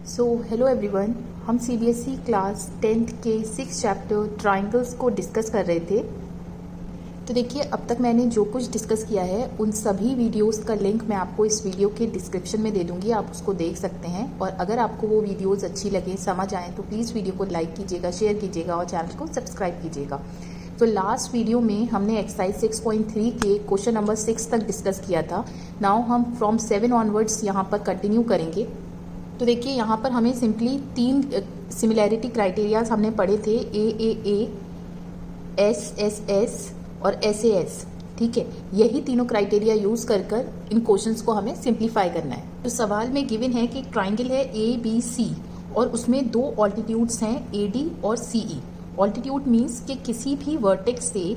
So hello everyone, हम CBSE class 10th के 6 chapter triangles को डिस्कस कर रहे थे। तो देखिए, अब तक मैंने जो कुछ डिस्कस किया है उन सभी वीडियोस का लिंक मैं आपको इस वीडियो के डिस्क्रिप्शन में दे दूंगी, आप उसको देख सकते हैं। और अगर आपको वो वीडियोस अच्छी लगे, समझ आए, तो प्लीज़ वीडियो को लाइक कीजिएगा, शेयर कीजिएगा और चैनल को सब्सक्राइब कीजिएगा। तो लास्ट वीडियो में हमने एक्सरसाइज 6.3 के क्वेश्चन नंबर 6 तक डिस्कस किया था। नाउ हम फ्रॉम 7 ऑनवर्ड्स यहाँ पर कंटिन्यू करेंगे। तो देखिए, यहाँ पर हमें सिंपली 3 सिमिलैरिटी क्राइटेरियाज हमने पढ़े थे, ए, एस और एस। ठीक है, यही तीनों क्राइटेरिया यूज कर इन क्वेश्चंस को हमें सिंप्लीफाई करना है। तो सवाल में गिवन है कि ट्राइंगल है ए बी सी और उसमें 2 ऑल्टीट्यूड्स हैं ए डी और सी ई। ऑल्टीट्यूड मीन्स कि किसी भी वर्टेक्स से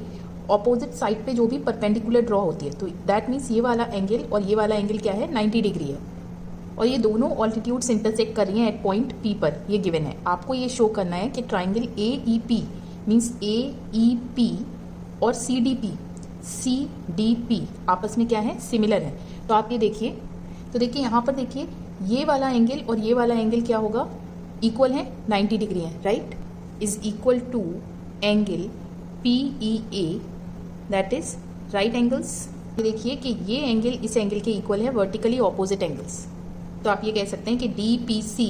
ऑपोजिट साइड पे जो भी परपेंडिकुलर ड्रॉ होती है, तो दैट मीन्स ये वाला एंगल और ये वाला एंगल क्या है, 90 डिग्री है। और ये दोनों ऑल्टीट्यूड्स इंटरसेक्ट कर रही हैं एट पॉइंट पी पर, ये गिवन है। आपको ये शो करना है कि triangle A E P means A E P और सी डी पी आपस में क्या है, सिमिलर है। तो आप ये देखिए, तो देखिए यहाँ पर देखिए, ये वाला एंगल और ये वाला एंगल क्या होगा, इक्वल है, 90 डिग्री है, right, is equal to angle P E A, that is right angles. देखिए कि ये एंगल इस एंगल के इक्वल है, वर्टिकली ऑपोजिट एंगल्स। तो आप ये कह सकते हैं कि डी पी सी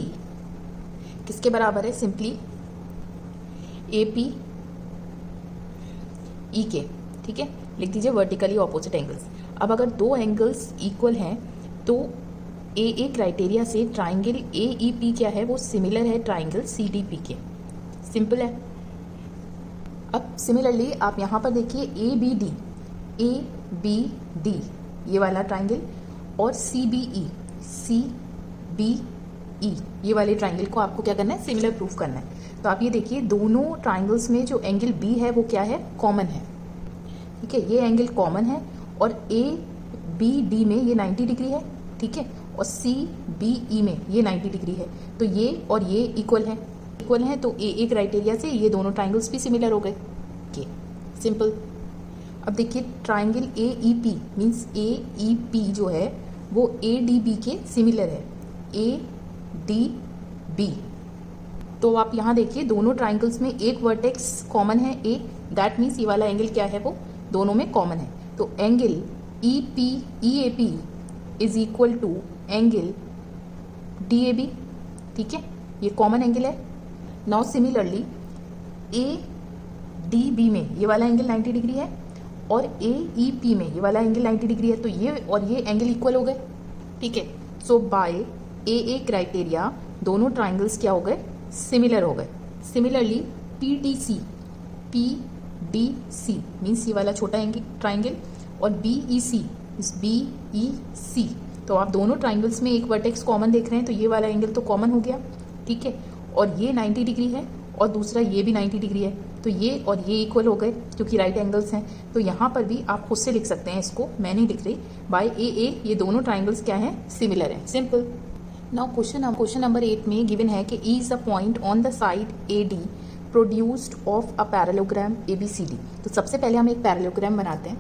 किसके बराबर है, सिंपली ए पी ई के। ठीक है, लिख दीजिए वर्टिकली ऑपोजिट एंगल्स। अब अगर 2 एंगल्स इक्वल हैं तो ए क्राइटेरिया से ट्राइंगल ए ई पी क्या है, वो सिमिलर है ट्राइंगल सी डी पी के। सिंपल है। अब सिमिलरली आप यहाँ पर देखिए ए बी डी ये वाला ट्राइंगल और सी बी ई ये वाले ट्राइंगल को आपको क्या करना है, सिमिलर प्रूफ करना है। तो आप ये देखिए, दोनों ट्राइंगल्स में जो एंगल बी है वो क्या है, कॉमन है। ठीक है, ये एंगल कॉमन है और ए बी डी में ये 90 डिग्री है। ठीक है, और सी बी ई में ये 90 डिग्री है। तो ये और ये इक्वल है, तो ए क्राइटेरिया से ये दोनों ट्राइंगल्स भी सिमिलर हो गए। सिंपल। अब देखिए, triangle A E P means A E P जो है वो ए डी बी के सिमिलर है, ए डी बी। तो आप यहाँ देखिए, दोनों ट्राइंगल्स में एक वर्टेक्स कॉमन है ए, दैट मीन्स ये वाला एंगल क्या है, वो दोनों में कॉमन है। तो angle E A P is equal to angle D A B. ठीक है, ये कॉमन एंगल है। Now similarly A D B में ये वाला एंगल 90 डिग्री है और ए ई पी में ये वाला एंगल 90 डिग्री है। तो ये और ये एंगल इक्वल हो गए। ठीक है, सो बाय ए क्राइटेरिया दोनों ट्राइंगल्स क्या हो गए, सिमिलर हो गए। Similarly P D C means ये वाला छोटा एंगल ट्राइंगल और बी ई सी, तो आप दोनों ट्राइंगल्स में एक वर्टेक्स कॉमन देख रहे हैं, तो ये वाला एंगल तो कॉमन हो गया। ठीक है, और ये 90 डिग्री है और दूसरा ये भी 90 डिग्री है, तो ये और ये इक्वल हो गए क्योंकि राइट एंगल्स हैं। तो यहाँ पर भी आप खुद से लिख सकते हैं, इसको मैं नहीं लिख रही, बाय ए ये दोनों ट्राइंगल्स क्या हैं, सिमिलर हैं। सिंपल। नाउ क्वेश्चन नंबर 8 में गिवन है कि E is a point on the side A D produced of a parallelogram A B C D. तो सबसे पहले हम एक पैरेललोग्राम बनाते हैं,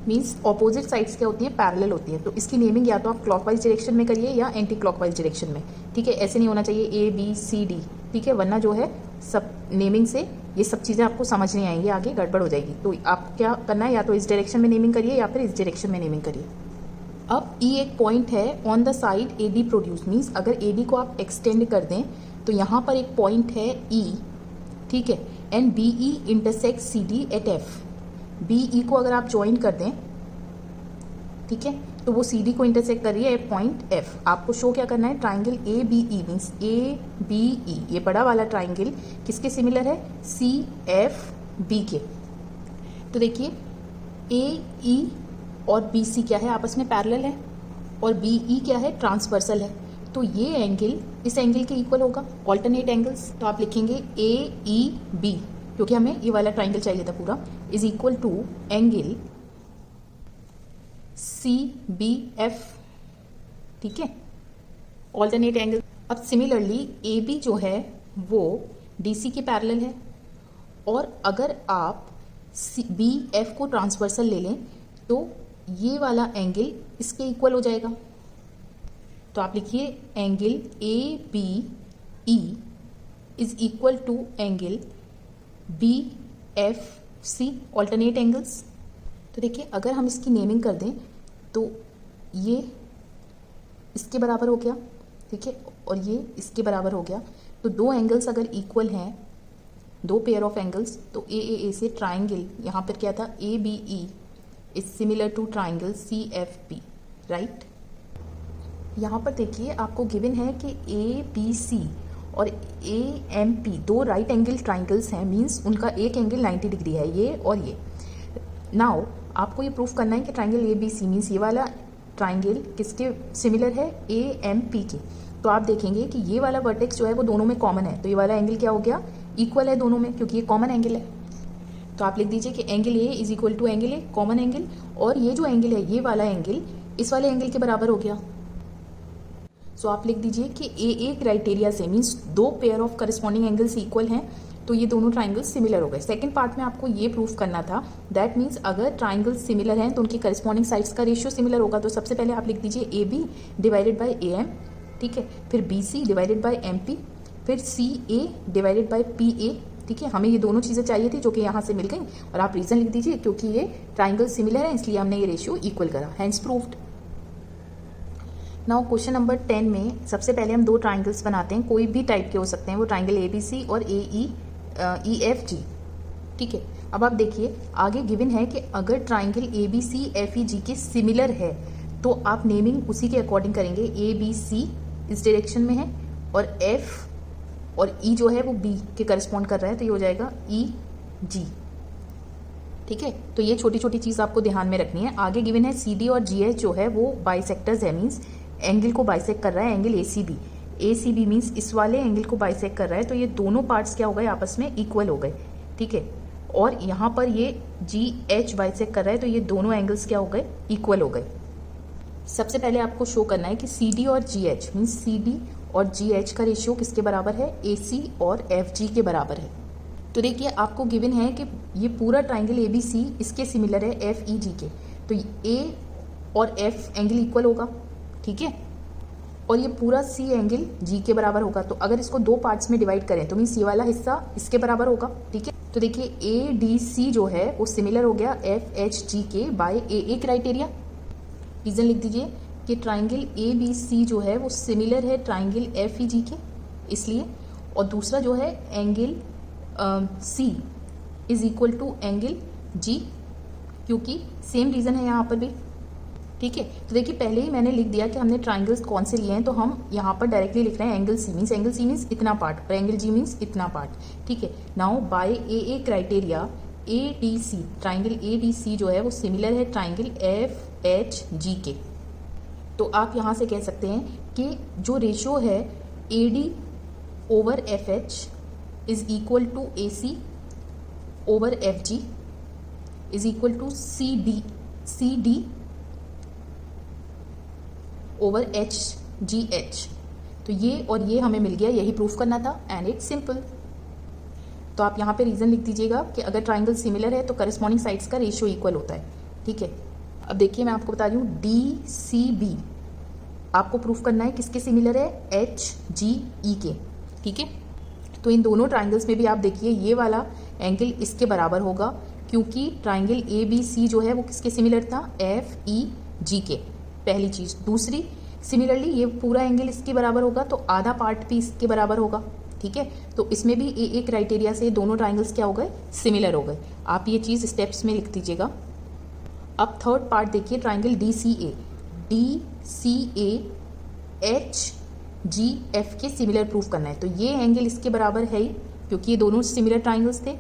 मीन्स ऑपोजिट साइड्स क्या होती हैं, पैरेलल होती हैं। तो इसकी नेमिंग या तो आप क्लॉकवाइज डायरेक्शन में करिए या एंटी क्लॉकवाइज डायरेक्शन में। ठीक है, ऐसे नहीं होना चाहिए ए बी सी डी। ठीक है, वरना जो है सब नेमिंग से ये सब चीज़ें आपको समझ नहीं आएंगी, आगे गड़बड़ हो जाएगी। तो आपको क्या करना है, या तो इस डायरेक्शन में नेमिंग करिए या फिर इस डायरेक्शन में नेमिंग करिए। अब ई एक पॉइंट है on the side A D produce, means अगर ए डी को आप एक्सटेंड कर दें तो यहाँ पर एक पॉइंट है ई। ठीक है, and B E intersect C D at F. B E को अगर आप ज्वाइन कर दें, ठीक है, तो वो सी डी को इंटरसेक्ट कर रही है एट पॉइंट एफ। आपको शो क्या करना है, triangle A B E means A B E ये बड़ा वाला ट्राइंगल किसके सिमिलर है, सी एफ बी के। तो देखिए, ए ई और बी सी क्या है, आपस में पैरेलल है, और बी ई क्या है, ट्रांसवर्सल है। तो ये एंगल इस एंगल के इक्वल होगा, ऑल्टरनेट एंगल्स। तो आप लिखेंगे ए ई बी, क्योंकि हमें ये वाला ट्राइंगल चाहिए था पूरा, is equal to angle C B F. ठीक है, ऑल्टरनेट एंगल। अब सिमिलरली ए बी जो है वो डी सी के पैरेलल है, और अगर आप बी एफ को ट्रांसवर्सल ले लें तो ये वाला एंगल इसके इक्वल हो जाएगा। तो आप लिखिए angle A B E is equal to angle BFC, alternate angles. तो देखिए अगर हम इसकी नेमिंग कर दें तो ये इसके बराबर हो गया, ठीक है, और ये इसके बराबर हो गया। तो दो एंगल्स अगर इक्वल हैं, दो पेयर ऑफ एंगल्स, तो ए से ट्राइंगल, यहाँ पर क्या था, ABE is similar to triangle CFP, right. यहाँ पर देखिए आपको गिवन है कि ABC और AMP दो राइट एंगल ट्राइंगल्स हैं, मीन्स उनका एक एंगल 90 डिग्री है, ये और ये। नाउ आपको ये प्रूफ करना है कि ट्राइंगल ABC मीन्स ये वाला ट्राइंगल किसके सिमिलर है, AMP के। तो आप देखेंगे कि ये वाला वर्टेक्स जो है वो दोनों में कॉमन है, तो ये वाला एंगल क्या हो गया, इक्वल है दोनों में, क्योंकि ये कॉमन एंगल है। तो आप लिख दीजिए कि angle A is equal to angle A, common angle, और ये जो एंगल है ये वाला एंगल इस वाले एंगल के बराबर हो गया। सो आप लिख दीजिए कि AA क्राइटेरिया से, मीन्स दो pair of corresponding angles equal हैं, तो ये दोनों ट्राइंगल्स सिमिलर हो गए। सेकंड पार्ट में आपको ये प्रूफ करना था, दैट मीन्स अगर ट्राइंगल्स सिमिलर हैं तो उनकी करस्पॉन्डिंग साइड्स का रेशियो सिमिलर होगा। तो सबसे पहले आप लिख दीजिए AB डिवाइडेड बाई AM, ठीक है, फिर BC डिवाइडेड बाई MP, फिर CA डिवाइडेड बाई PA, ठीक है। हमें ये दोनों चीज़ें चाहिए थी जो कि यहाँ से मिल गई, और आप रीज़न लिख दीजिए क्योंकि ये ट्राइंगल सिमिलर है इसलिए हमने ये रेशियो इक्वल करा, hence proved. Now question number 10 में सबसे पहले हम दो ट्राइंगल्स बनाते हैं, कोई भी टाइप के हो सकते हैं, वो ट्राइंगल ABC और EFG, ठीक है। अब आप देखिए आगे गिवन है कि अगर ट्राइंगल ABCFEG के सिमिलर है तो आप नेमिंग उसी के अकॉर्डिंग करेंगे। ABC इस डायरेक्शन में है और F और E जो है वो B के करस्पॉन्ड कर रहा है, तो ये हो जाएगा EG, ठीक है। तो ये छोटी छोटी चीज़ आपको ध्यान में रखनी है। आगे गिवन है CD और GH जो है वो बाइसेक्टर्स है, मीन्स एंगल को बाइसेक्ट कर रहा है, एंगल ACB मीन्स इस वाले एंगल को बाइसेक्ट कर रहा है, तो ये दोनों पार्ट्स क्या हो गए, आपस में इक्वल हो गए, ठीक है। और यहाँ पर ये GH बाइसेक्ट कर रहा है, तो ये दोनों एंगल्स क्या हो गए, इक्वल हो गए। सबसे पहले आपको शो करना है कि CD और GH मीन्स CD और GH का रेशियो किसके बराबर है, AC और FG के बराबर है। तो देखिए आपको गिवन है कि ये पूरा ट्राइंगल ABC इसके सिमिलर है FEG के, तो A और F एंगल इक्वल होगा, ठीक है, और ये पूरा C एंगल G के बराबर होगा। तो अगर इसको दो पार्ट्स में डिवाइड करें तो मीन्स ये वाला हिस्सा इसके बराबर होगा, ठीक है। तो देखिए ADC जो है वो सिमिलर हो गया FHG के बाय AA क्राइटेरिया। रीजन लिख दीजिए कि ट्राइंगल ABC जो है वो सिमिलर है ट्राइंगल FEG के, इसलिए, और दूसरा जो है angle C is equal to angle G, क्योंकि सेम रीज़न है यहाँ पर भी, ठीक है। तो देखिए पहले ही मैंने लिख दिया कि हमने ट्राइंगल्स कौन से लिए हैं, तो हम यहाँ पर डायरेक्टली लिख रहे हैं एंगल C मीन्स इतना पार्ट और एंगल G मीन्स इतना पार्ट, ठीक है। Now by AA criteria ADC, triangle ADC जो है वो सिमिलर है ट्राइंगल FHG के। तो आप यहाँ से कह सकते हैं कि जो रेशियो है AD over FH is equal to AC over FG is equal to CD over HGH। तो ये और ये हमें मिल गया, यही प्रूफ करना था, एंड इट्स सिंपल। तो आप यहाँ पे रीज़न लिख दीजिएगा कि अगर ट्राइंगल सिमिलर है तो करस्पॉन्डिंग साइड्स का रेशियो इक्वल होता है, ठीक है। अब देखिए मैं आपको बता रही हूँ DCB आपको प्रूफ करना है किसके सिमिलर है, HGE के, ठीक है। तो इन दोनों ट्राइंगल्स में भी आप देखिए ये वाला एंगल इसके बराबर होगा, क्योंकि ट्राइंगल ABC जो है वो किसके सिमिलर था, FEG के, पहली चीज़। दूसरी, सिमिलरली ये पूरा एंगल इसके बराबर होगा तो आधा पार्ट भी इसके बराबर होगा, ठीक है। तो इसमें भी AA क्राइटेरिया से दोनों ट्राइंगल्स क्या हो गए, सिमिलर हो गए। आप ये चीज़ स्टेप्स में लिख दीजिएगा। अब थर्ड पार्ट देखिए, ट्राइंगल DCA HGF के सिमिलर प्रूफ करना है। तो ये एंगल इसके बराबर है ही, क्योंकि ये दोनों सिमिलर ट्राइंगल्स थे,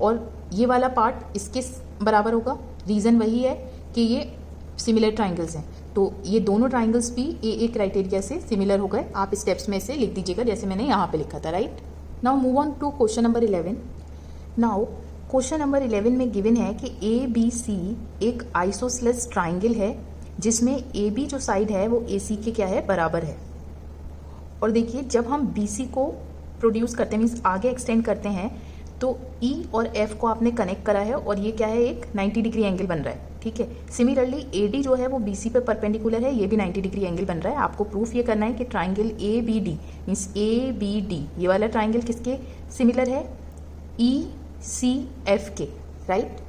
और ये वाला पार्ट इसके बराबर होगा। रीज़न वही है कि ये सिमिलर ट्राइंगल्स हैं, तो ये दोनों ट्राइंगल्स भी AA क्राइटेरिया से सिमिलर हो गए। आप स्टेप्स में से लिख दीजिएगा जैसे मैंने यहाँ पे लिखा था, right. Now move on to question number 11। Now question number 11 में गिवन है कि ABC एक आइसोसेलेस ट्राइंगल है जिसमें AB जो साइड है वो AC के क्या है, बराबर है। और देखिए जब हम BC को प्रोड्यूस करते हैं, मीन्स आगे एक्सटेंड करते हैं, तो E और F को आपने कनेक्ट करा है और ये क्या है, एक 90 डिग्री एंगल बन रहा है, ठीक है। ठीक है। सिमिलरली AD जो है वो BC पे परपेंडिकुलर है, ये भी 90 डिग्री एंगल बन रहा है। आपको प्रूफ ये करना है कि ट्राइंगल ABD मीन्स ABD ये वाला ट्राइंगल किसके सिमिलर है, ECF के, राइट।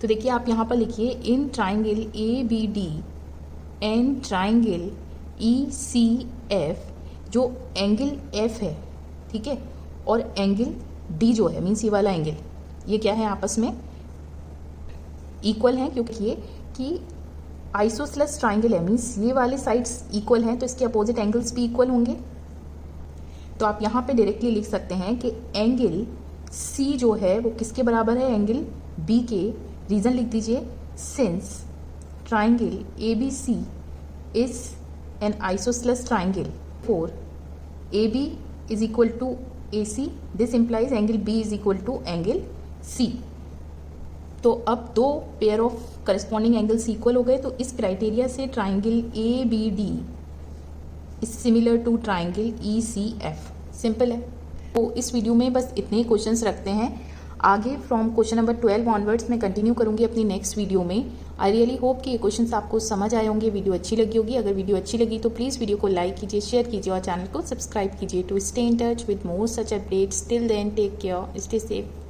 तो देखिए आप यहाँ पर लिखिए in triangle ABD and triangle ECF जो एंगल F है, ठीक है, और एंगल D जो है मीन्स ये वाला एंगल, ये क्या है आपस में इक्वल हैं, क्योंकि ये कि आइसोसेलेस ट्राइंगल है मीन्स ये वाले साइड्स इक्वल हैं तो इसके अपोजिट एंगल्स भी इक्वल होंगे। तो आप यहाँ पे डायरेक्टली लिख सकते हैं कि एंगल C जो है वो किसके बराबर है, एंगल B के। रीजन लिख दीजिए, since triangle ABC is an isosceles triangle for AB is equal to AC, this implies angle B is equal to angle C। तो अब दो pair of corresponding angles equal हो गए, तो इस क्राइटेरिया से triangle ABD is similar to triangle ECF। Simple है। तो इस वीडियो में बस इतने ही क्वेश्चंस रखते हैं। आगे फ्रॉम क्वेश्चन नंबर 12 ऑनवर्ड्स मैं कंटिन्यू करूंगी अपनी नेक्स्ट वीडियो में। आई रियली होप कि ये क्वेश्चंस आपको समझ आए होंगे, वीडियो अच्छी लगी होगी। अगर वीडियो अच्छी लगी तो प्लीज़ वीडियो को लाइक कीजिए, शेयर कीजिए और चैनल को सब्सक्राइब कीजिए to stay in touch with more such updates. Till then take care, stay safe.